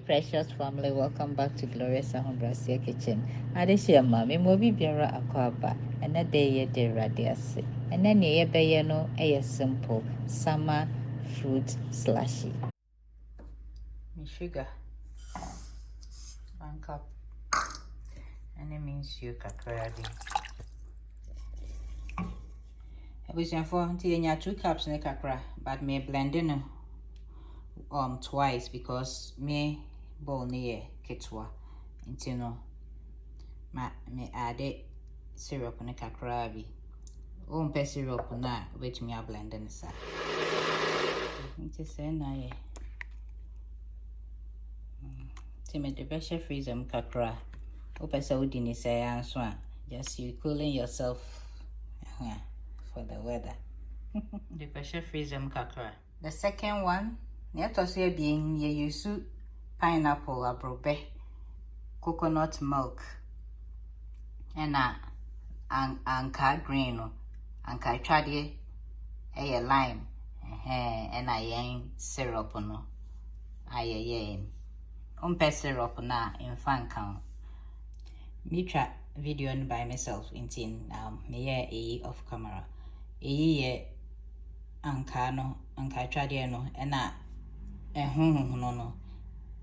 precious family, welcome back to Glorious Ahombrasia Kitchen. Adeshia Mammy, Mobi Biara Aquaba, and a day de radiasi. And then ye bayano, a simple summer fruit slushy. Sugar 1 cup, and it means you crazy. I wish I'm for 2 cups in a cacra, but me blending twice because me bowl near kitwa into no me add syrup on a cacrabi. Pe syrup na which me a blend in the side. It is a na Timmy the pressure freezer cacra. Open so didn't say answer. Just you cooling yourself for the weather. The pressure freezer cacra. The second one, near being ye use pineapple, abrobe, coconut milk, and anka green, anka tradi, a lime, and I syrup no. I syrup na in fan count. Me try video by myself in me off camera. Anka no, anka tradi no, and no.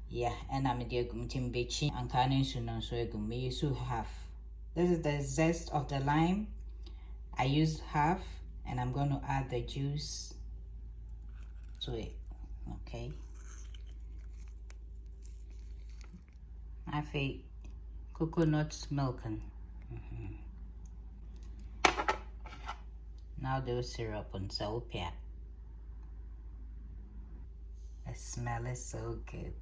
Yeah, and I'm a dear gum beachy and canning soon so gum me use half. This is the zest of the lime. I used half and I'm going to add the juice to it. Okay. I feel coconut milk. Now there's syrup and soap. The smell is so good.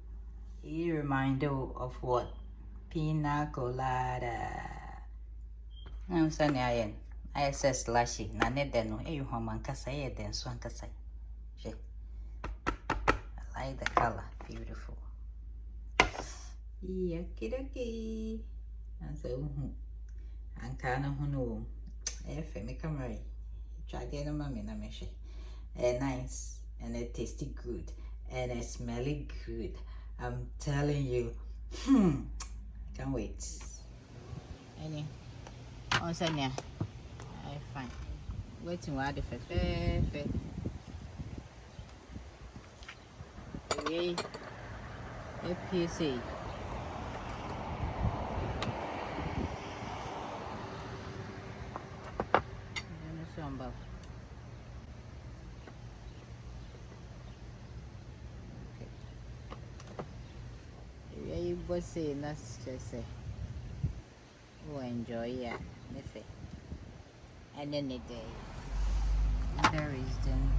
It reminds you of what? Pina colada. I'm saying I say Slushie. Na ne deno. You have mankasa ye den swankasa. I like the color. Beautiful. Yucky. And so, Ankana huno. Me camera. Try the mammy na meshe. Nice and it tasted good. And it smelly good. I'm telling you. Can't wait. Any on Sanya. I fine. Waiting while the fe. Yay. APC. But say let's just say enjoy and then the day there is then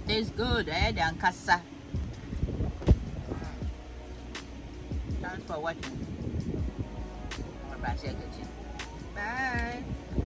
tastes good, Dankasa. Thanks for watching. Bye.